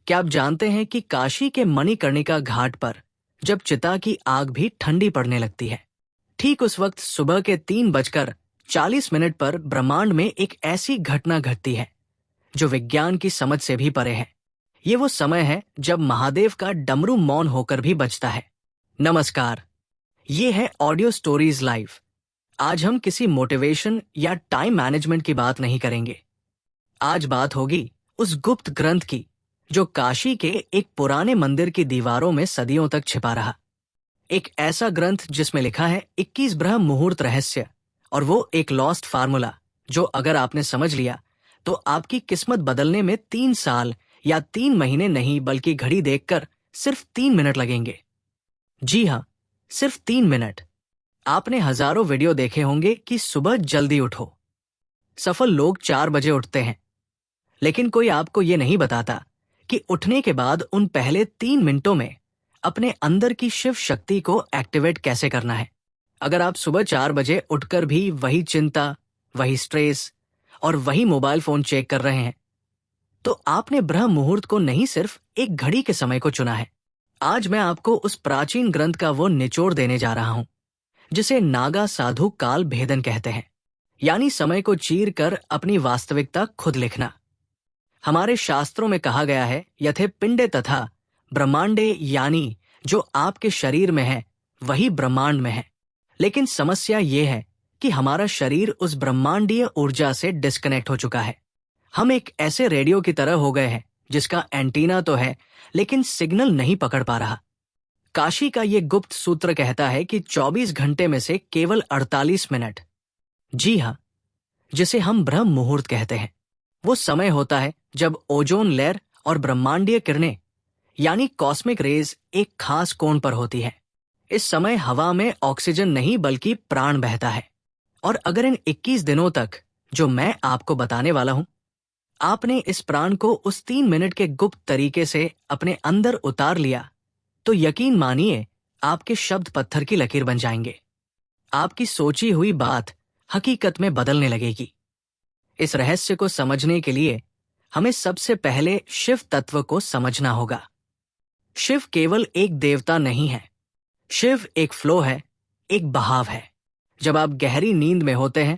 क्या आप जानते हैं कि काशी के मणिकर्णिका घाट पर जब चिता की आग भी ठंडी पड़ने लगती है, ठीक उस वक्त सुबह के 3:40 पर ब्रह्मांड में एक ऐसी घटना घटती है जो विज्ञान की समझ से भी परे है। ये वो समय है जब महादेव का डमरू मौन होकर भी बजता है। नमस्कार, ये है ऑडियो स्टोरीज लाइव। आज हम किसी मोटिवेशन या टाइम मैनेजमेंट की बात नहीं करेंगे। आज बात होगी उस गुप्त ग्रंथ की जो काशी के एक पुराने मंदिर की दीवारों में सदियों तक छिपा रहा। एक ऐसा ग्रंथ जिसमें लिखा है 21 ब्रह्म मुहूर्त रहस्य, और वो एक लॉस्ट फार्मूला जो अगर आपने समझ लिया तो आपकी किस्मत बदलने में 3 साल या 3 महीने नहीं बल्कि घड़ी देखकर सिर्फ 3 मिनट लगेंगे। जी हाँ, सिर्फ 3 मिनट। आपने हजारों वीडियो देखे होंगे कि सुबह जल्दी उठो। सफल लोग 4 बजे उठते हैं, लेकिन कोई आपको ये नहीं बताता कि उठने के बाद उन पहले 3 मिनटों में अपने अंदर की शिव शक्ति को एक्टिवेट कैसे करना है। अगर आप सुबह 4 बजे उठकर भी वही चिंता, वही स्ट्रेस और वही मोबाइल फोन चेक कर रहे हैं, तो आपने ब्रह्म मुहूर्त को नहीं, सिर्फ एक घड़ी के समय को चुना है। आज मैं आपको उस प्राचीन ग्रंथ का वो निचोड़ देने जा रहा हूं जिसे नागा साधु काल भेदन कहते हैं, यानी समय को चीर कर अपनी वास्तविकता खुद लिखना। हमारे शास्त्रों में कहा गया है यथे पिंडे तथा ब्रह्मांडे, यानी जो आपके शरीर में है वही ब्रह्मांड में है। लेकिन समस्या ये है कि हमारा शरीर उस ब्रह्मांडीय ऊर्जा से डिस्कनेक्ट हो चुका है। हम एक ऐसे रेडियो की तरह हो गए हैं जिसका एंटीना तो है लेकिन सिग्नल नहीं पकड़ पा रहा। काशी का ये गुप्त सूत्र कहता है कि 24 घंटे में से केवल 48 मिनट, जी हाँ, जिसे हम ब्रह्म मुहूर्त कहते हैं, वो समय होता है जब ओजोन लेयर और ब्रह्मांडीय किरणें यानी कॉस्मिक रेज एक खास कोण पर होती है। इस समय हवा में ऑक्सीजन नहीं बल्कि प्राण बहता है। और अगर इन 21 दिनों तक जो मैं आपको बताने वाला हूं, आपने इस प्राण को उस 3 मिनट के गुप्त तरीके से अपने अंदर उतार लिया, तो यकीन मानिए आपके शब्द पत्थर की लकीर बन जाएंगे। आपकी सोची हुई बात हकीकत में बदलने लगेगी। इस रहस्य को समझने के लिए हमें सबसे पहले शिव तत्व को समझना होगा। शिव केवल एक देवता नहीं है, शिव एक फ्लो है, एक बहाव है। जब आप गहरी नींद में होते हैं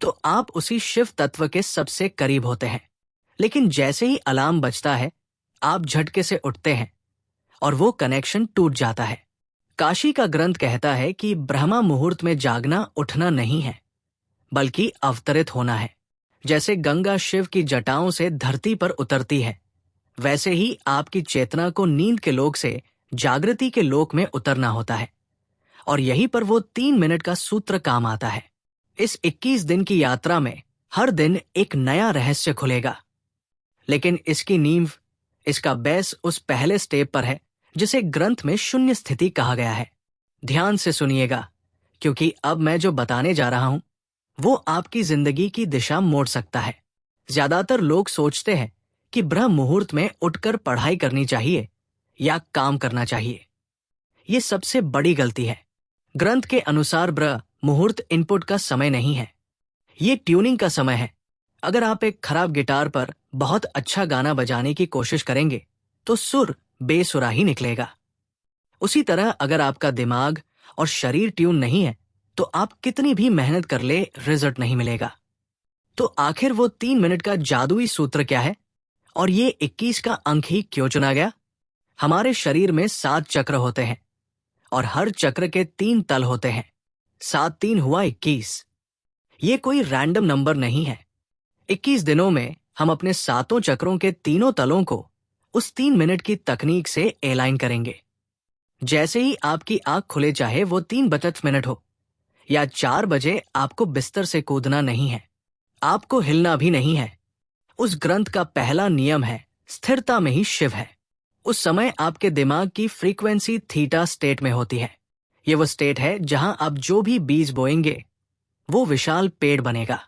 तो आप उसी शिव तत्व के सबसे करीब होते हैं, लेकिन जैसे ही अलार्म बजता है आप झटके से उठते हैं और वो कनेक्शन टूट जाता है। काशी का ग्रंथ कहता है कि ब्रह्मा मुहूर्त में जागना उठना नहीं है बल्कि अवतरित होना है। जैसे गंगा शिव की जटाओं से धरती पर उतरती है, वैसे ही आपकी चेतना को नींद के लोक से जागृति के लोक में उतरना होता है। और यहीं पर वो 3 मिनट का सूत्र काम आता है। इस 21 दिन की यात्रा में हर दिन एक नया रहस्य खुलेगा, लेकिन इसकी नींव, इसका बेस उस पहले स्टेप पर है जिसे ग्रंथ में शून्य स्थिति कहा गया है। ध्यान से सुनिएगा, क्योंकि अब मैं जो बताने जा रहा हूं वो आपकी जिंदगी की दिशा मोड़ सकता है। ज्यादातर लोग सोचते हैं कि ब्रह्म मुहूर्त में उठकर पढ़ाई करनी चाहिए या काम करना चाहिए। ये सबसे बड़ी गलती है। ग्रंथ के अनुसार ब्रह्म मुहूर्त इनपुट का समय नहीं है, ये ट्यूनिंग का समय है। अगर आप एक खराब गिटार पर बहुत अच्छा गाना बजाने की कोशिश करेंगे तो सुर बेसुरा ही निकलेगा। उसी तरह अगर आपका दिमाग और शरीर ट्यून नहीं है तो आप कितनी भी मेहनत कर ले, रिजल्ट नहीं मिलेगा। तो आखिर वो 3 मिनट का जादुई सूत्र क्या है और ये 21 का अंक ही क्यों चुना गया? हमारे शरीर में 7 चक्र होते हैं और हर चक्र के 3 तल होते हैं। 7 3 हुआ 21। ये कोई रैंडम नंबर नहीं है। 21 दिनों में हम अपने 7 चक्रों के तीनों तलों को उस 3 मिनट की तकनीक से एलाइन करेंगे। जैसे ही आपकी आंख खुले, चाहे वो 3 मिनट हो या 4 बजे, आपको बिस्तर से कूदना नहीं है, आपको हिलना भी नहीं है। उस ग्रंथ का पहला नियम है स्थिरता में ही शिव है। उस समय आपके दिमाग की फ्रीक्वेंसी थीटा स्टेट में होती है। ये वो स्टेट है जहां आप जो भी बीज बोएंगे वो विशाल पेड़ बनेगा।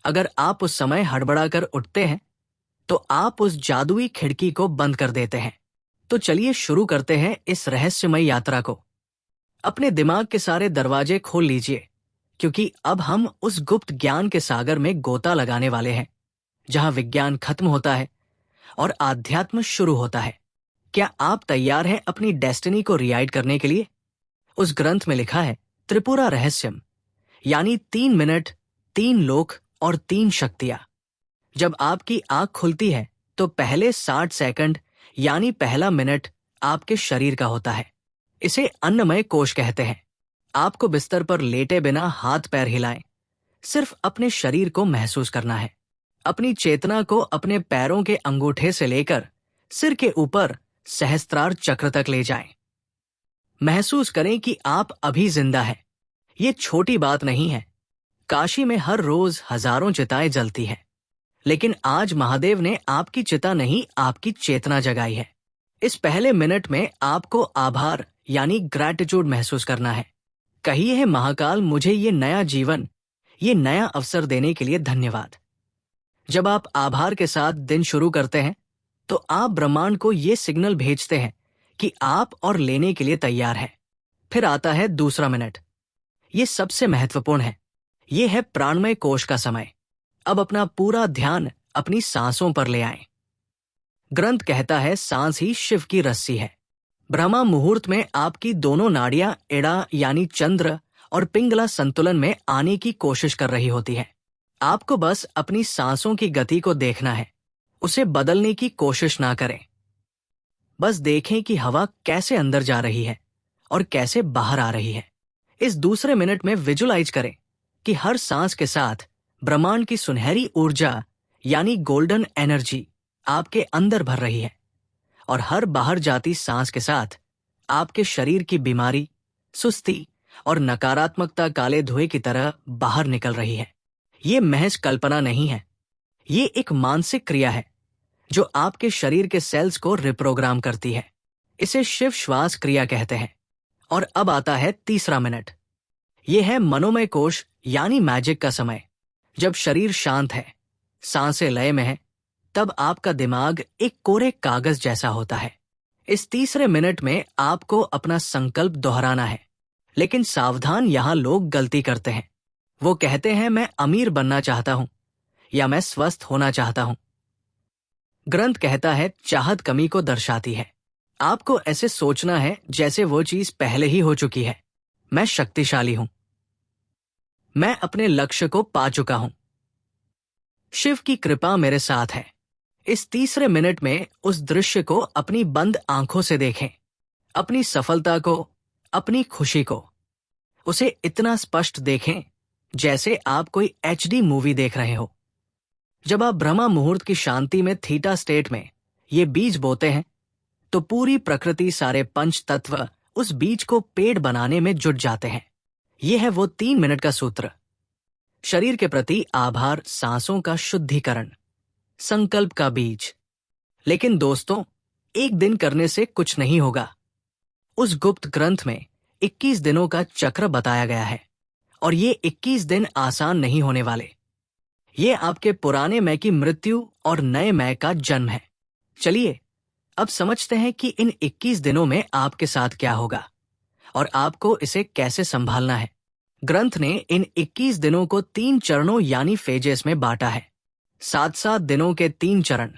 अगर आप उस समय हड़बड़ाकर उठते हैं तो आप उस जादुई खिड़की को बंद कर देते हैं। तो चलिए शुरू करते हैं इस रहस्यमय यात्रा को। अपने दिमाग के सारे दरवाजे खोल लीजिए, क्योंकि अब हम उस गुप्त ज्ञान के सागर में गोता लगाने वाले हैं जहां विज्ञान खत्म होता है और आध्यात्म शुरू होता है। क्या आप तैयार हैं अपनी डेस्टिनी को रिराइट करने के लिए? उस ग्रंथ में लिखा है त्रिपुरा रहस्यम, यानी 3 मिनट, 3 लोक और 3 शक्तियां। जब आपकी आंख खुलती है तो पहले 60 सेकंड यानी पहला मिनट आपके शरीर का होता है। इसे अन्नमय कोश कहते हैं। आपको बिस्तर पर लेटे बिना हाथ पैर हिलाएं, सिर्फ अपने शरीर को महसूस करना है। अपनी चेतना को अपने पैरों के अंगूठे से लेकर सिर के ऊपर सहस्त्रार चक्र तक ले जाएं। महसूस करें कि आप अभी जिंदा हैं। ये छोटी बात नहीं है। काशी में हर रोज हजारों चिताएं जलती हैं, लेकिन आज महादेव ने आपकी चिता नहीं, आपकी चेतना जगाई है। इस पहले मिनट में आपको आभार यानी ग्रैटिट्यूड महसूस करना है। कहिए है महाकाल, मुझे ये नया जीवन, ये नया अवसर देने के लिए धन्यवाद। जब आप आभार के साथ दिन शुरू करते हैं तो आप ब्रह्मांड को ये सिग्नल भेजते हैं कि आप और लेने के लिए तैयार हैं। फिर आता है दूसरा मिनट। ये सबसे महत्वपूर्ण है। ये है प्राणमय कोश का समय। अब अपना पूरा ध्यान अपनी सांसों पर ले आएं। ग्रंथ कहता है सांस ही शिव की रस्सी है। ब्रह्मा मुहूर्त में आपकी दोनों नाड़ियां एड़ा यानी चंद्र और पिंगला संतुलन में आने की कोशिश कर रही होती है। आपको बस अपनी सांसों की गति को देखना है, उसे बदलने की कोशिश ना करें। बस देखें कि हवा कैसे अंदर जा रही है और कैसे बाहर आ रही है। इस दूसरे मिनट में विजुलाइज करें कि हर सांस के साथ ब्रह्मांड की सुनहरी ऊर्जा यानी गोल्डन एनर्जी आपके अंदर भर रही है, और हर बाहर जाती सांस के साथ आपके शरीर की बीमारी, सुस्ती और नकारात्मकता काले धुएं की तरह बाहर निकल रही है। ये महज कल्पना नहीं है, ये एक मानसिक क्रिया है जो आपके शरीर के सेल्स को रिप्रोग्राम करती है। इसे शिव श्वास क्रिया कहते हैं। और अब आता है तीसरा मिनट। यह है मनोमय कोश यानी मैजिक का समय। जब शरीर शांत है, सांसें लय में है, तब आपका दिमाग एक कोरे कागज जैसा होता है। इस तीसरे मिनट में आपको अपना संकल्प दोहराना है। लेकिन सावधान, यहां लोग गलती करते हैं। वो कहते हैं मैं अमीर बनना चाहता हूं या मैं स्वस्थ होना चाहता हूं। ग्रंथ कहता है चाहत कमी को दर्शाती है। आपको ऐसे सोचना है जैसे वो चीज पहले ही हो चुकी है। मैं शक्तिशाली हूं, मैं अपने लक्ष्य को पा चुका हूं, शिव की कृपा मेरे साथ है। इस तीसरे मिनट में उस दृश्य को अपनी बंद आंखों से देखें, अपनी सफलता को, अपनी खुशी को। उसे इतना स्पष्ट देखें जैसे आप कोई HD मूवी देख रहे हो। जब आप ब्रह्मा मुहूर्त की शांति में थीटा स्टेट में ये बीज बोते हैं तो पूरी प्रकृति, सारे पंच तत्व उस बीज को पेड़ बनाने में जुट जाते हैं। यह है वो 3 मिनट का सूत्र। शरीर के प्रति आभार, सांसों का शुद्धिकरण, संकल्प का बीज। लेकिन दोस्तों, एक दिन करने से कुछ नहीं होगा। उस गुप्त ग्रंथ में 21 दिनों का चक्र बताया गया है, और ये 21 दिन आसान नहीं होने वाले। ये आपके पुराने मैं की मृत्यु और नए मैं का जन्म है। चलिए अब समझते हैं कि इन 21 दिनों में आपके साथ क्या होगा और आपको इसे कैसे संभालना है। ग्रंथ ने इन 21 दिनों को 3 चरणों यानी फेजेस में बांटा है। 7-7 दिनों के 3 चरण।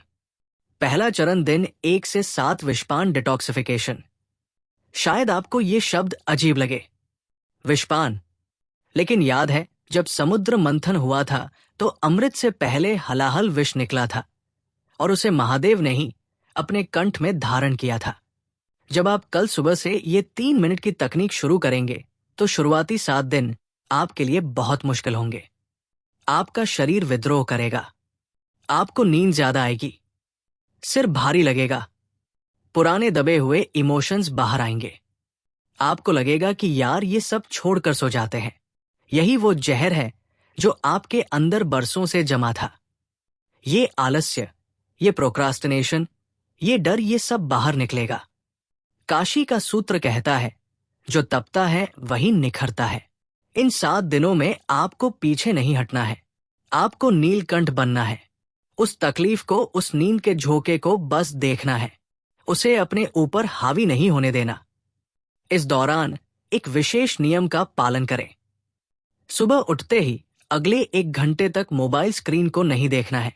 पहला चरण दिन 1 से 7 विषपान डिटॉक्सिफिकेशन। शायद आपको ये शब्द अजीब लगे, विषपान, लेकिन याद है जब समुद्र मंथन हुआ था तो अमृत से पहले हलाहल विष निकला था और उसे महादेव ने ही अपने कंठ में धारण किया था। जब आप कल सुबह से ये 3 मिनट की तकनीक शुरू करेंगे तो शुरुआती 7 दिन आपके लिए बहुत मुश्किल होंगे। आपका शरीर विद्रोह करेगा, आपको नींद ज्यादा आएगी, सिर भारी लगेगा, पुराने दबे हुए इमोशंस बाहर आएंगे। आपको लगेगा कि यार ये सब छोड़कर सो जाते हैं। यही वो जहर है जो आपके अंदर बरसों से जमा था। ये आलस्य, ये प्रोक्रास्टिनेशन, ये डर, ये सब बाहर निकलेगा। काशी का सूत्र कहता है जो तपता है वही निखरता है। इन 7 दिनों में आपको पीछे नहीं हटना है, आपको नीलकंठ बनना है। उस तकलीफ को, उस नींद के झोंके को बस देखना है, उसे अपने ऊपर हावी नहीं होने देना। इस दौरान एक विशेष नियम का पालन करें। सुबह उठते ही अगले 1 घंटे तक मोबाइल स्क्रीन को नहीं देखना है।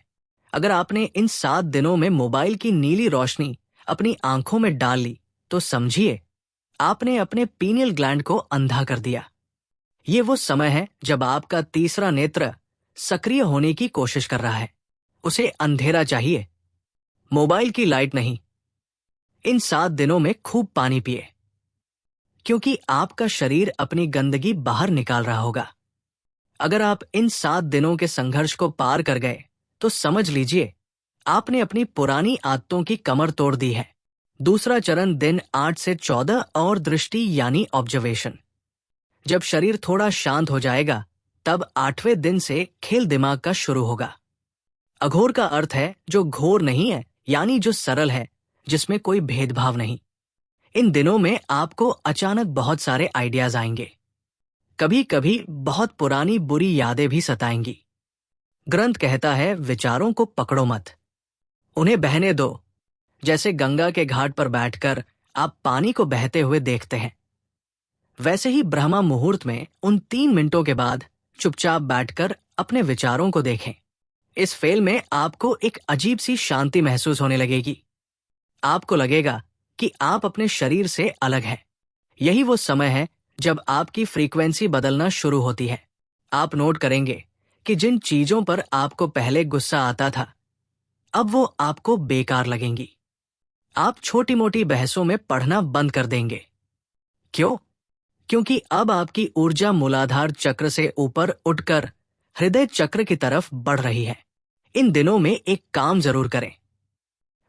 अगर आपने इन 7 दिनों में मोबाइल की नीली रोशनी अपनी आंखों में डाल ली तो समझिए आपने अपने पीनियल ग्लैंड को अंधा कर दिया। ये वो समय है जब आपका तीसरा नेत्र सक्रिय होने की कोशिश कर रहा है। उसे अंधेरा चाहिए, मोबाइल की लाइट नहीं। इन 7 दिनों में खूब पानी पिए, क्योंकि आपका शरीर अपनी गंदगी बाहर निकाल रहा होगा। अगर आप इन 7 दिनों के संघर्ष को पार कर गए तो समझ लीजिए आपने अपनी पुरानी आदतों की कमर तोड़ दी है। दूसरा चरण दिन 8 से 14 और दृष्टि यानी ऑब्जर्वेशन। जब शरीर थोड़ा शांत हो जाएगा तब 8वें दिन से खेल दिमाग का शुरू होगा। अघोर का अर्थ है जो घोर नहीं है, यानी जो सरल है, जिसमें कोई भेदभाव नहीं। इन दिनों में आपको अचानक बहुत सारे आइडियाज आएंगे। कभी कभी बहुत पुरानी बुरी यादें भी सताएंगी। ग्रंथ कहता है विचारों को पकड़ो मत, उन्हें बहने दो। जैसे गंगा के घाट पर बैठकर आप पानी को बहते हुए देखते हैं, वैसे ही ब्रह्मा मुहूर्त में उन 3 मिनटों के बाद चुपचाप बैठकर अपने विचारों को देखें। इस फेल में आपको एक अजीब सी शांति महसूस होने लगेगी। आपको लगेगा कि आप अपने शरीर से अलग हैं। यही वो समय है जब आपकी फ्रीक्वेंसी बदलना शुरू होती है। आप नोट करेंगे कि जिन चीजों पर आपको पहले गुस्सा आता था, अब वो आपको बेकार लगेंगी। आप छोटी मोटी बहसों में पढ़ना बंद कर देंगे। क्यों? क्योंकि अब आपकी ऊर्जा मूलाधार चक्र से ऊपर उठकर हृदय चक्र की तरफ बढ़ रही है। इन दिनों में एक काम जरूर करें।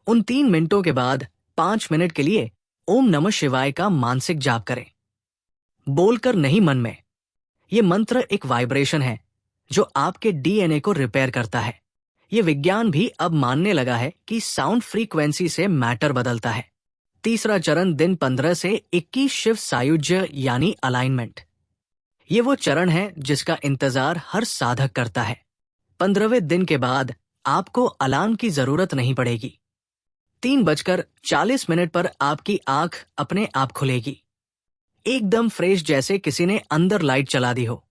उन 3 मिनटों के बाद 5 मिनट के लिए ओम नमः शिवाय का मानसिक जाप करें, बोलकर नहीं, मन में। ये मंत्र एक वाइब्रेशन है जो आपके डीएनए को रिपेयर करता है। ये विज्ञान भी अब मानने लगा है कि साउंड फ्रीक्वेंसी से मैटर बदलता है। तीसरा चरण दिन 15 से 21 शिव सायुज्य यानी अलाइनमेंट। ये वो चरण है जिसका इंतजार हर साधक करता है। 15वें दिन के बाद आपको अलार्म की जरूरत नहीं पड़ेगी। 3:40 पर आपकी आंख अपने आप खुलेगी, एकदम फ्रेश, जैसे किसी ने अंदर लाइट चला दी हो।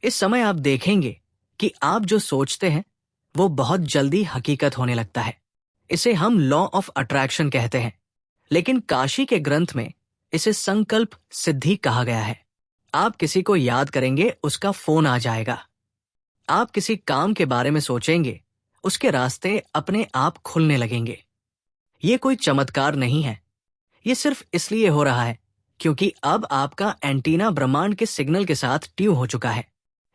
इस समय आप देखेंगे कि आप जो सोचते हैं वो बहुत जल्दी हकीकत होने लगता है। इसे हम लॉ ऑफ अट्रैक्शन कहते हैं, लेकिन काशी के ग्रंथ में इसे संकल्प सिद्धि कहा गया है। आप किसी को याद करेंगे, उसका फोन आ जाएगा। आप किसी काम के बारे में सोचेंगे, उसके रास्ते अपने आप खुलने लगेंगे। ये कोई चमत्कार नहीं है, ये सिर्फ इसलिए हो रहा है क्योंकि अब आपका एंटीना ब्रह्मांड के सिग्नल के साथ ट्यून हो चुका है।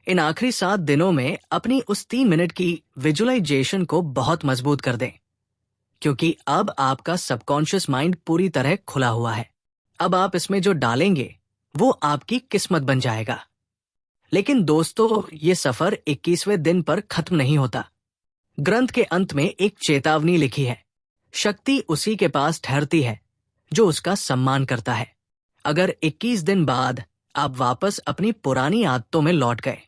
इन आखिरी 7 दिनों में अपनी उस 3 मिनट की विजुअलाइजेशन को बहुत मजबूत कर दें, क्योंकि अब आपका सबकॉन्शियस माइंड पूरी तरह खुला हुआ है। अब आप इसमें जो डालेंगे वो आपकी किस्मत बन जाएगा। लेकिन दोस्तों, ये सफर 21वें दिन पर खत्म नहीं होता। ग्रंथ के अंत में एक चेतावनी लिखी है, शक्ति उसी के पास ठहरती है जो उसका सम्मान करता है। अगर 21 दिन बाद आप वापस अपनी पुरानी आदतों में लौट गए,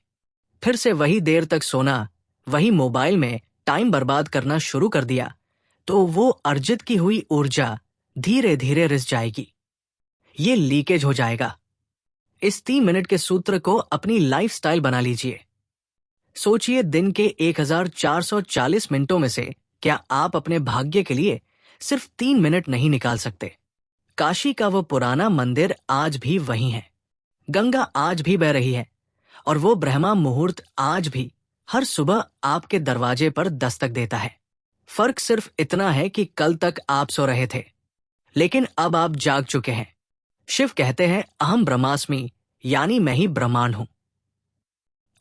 फिर से वही देर तक सोना, वही मोबाइल में टाइम बर्बाद करना शुरू कर दिया, तो वो अर्जित की हुई ऊर्जा धीरे धीरे रिस जाएगी। ये लीकेज हो जाएगा। इस 3 मिनट के सूत्र को अपनी लाइफस्टाइल बना लीजिए। सोचिए, दिन के 1440 मिनटों में से क्या आप अपने भाग्य के लिए सिर्फ 3 मिनट नहीं निकाल सकते? काशी का वो पुराना मंदिर आज भी वही है, गंगा आज भी बह रही है, और वो ब्रह्मा मुहूर्त आज भी हर सुबह आपके दरवाजे पर दस्तक देता है। फर्क सिर्फ इतना है कि कल तक आप सो रहे थे, लेकिन अब आप जाग चुके हैं। शिव कहते हैं अहम ब्रह्मास्मि, यानी मैं ही ब्रह्मांड हूं।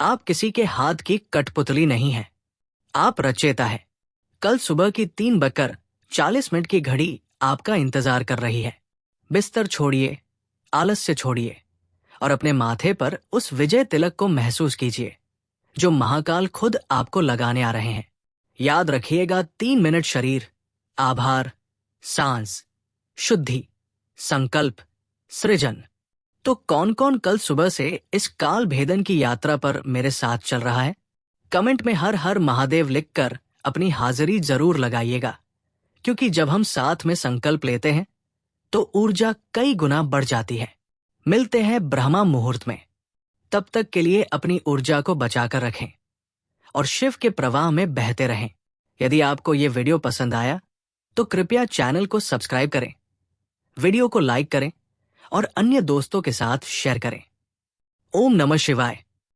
आप किसी के हाथ की कठपुतली नहीं है, आप रचयिता है। कल सुबह की 3:40 की घड़ी आपका इंतजार कर रही है। बिस्तर छोड़िए, आलस्य छोड़िए और अपने माथे पर उस विजय तिलक को महसूस कीजिए जो महाकाल खुद आपको लगाने आ रहे हैं। याद रखिएगा, 3 मिनट शरीर, आभार, सांस, शुद्धि, संकल्प, सृजन। तो कौन कौन कल सुबह से इस काल भेदन की यात्रा पर मेरे साथ चल रहा है? कमेंट में हर हर महादेव लिखकर अपनी हाजिरी जरूर लगाइएगा, क्योंकि जब हम साथ में संकल्प लेते हैं तो ऊर्जा कई गुना बढ़ जाती है। मिलते हैं ब्रह्मा मुहूर्त में। तब तक के लिए अपनी ऊर्जा को बचाकर रखें और शिव के प्रवाह में बहते रहें। यदि आपको ये वीडियो पसंद आया तो कृपया चैनल को सब्सक्राइब करें, वीडियो को लाइक करें और अन्य दोस्तों के साथ शेयर करें। ओम नमः शिवाय।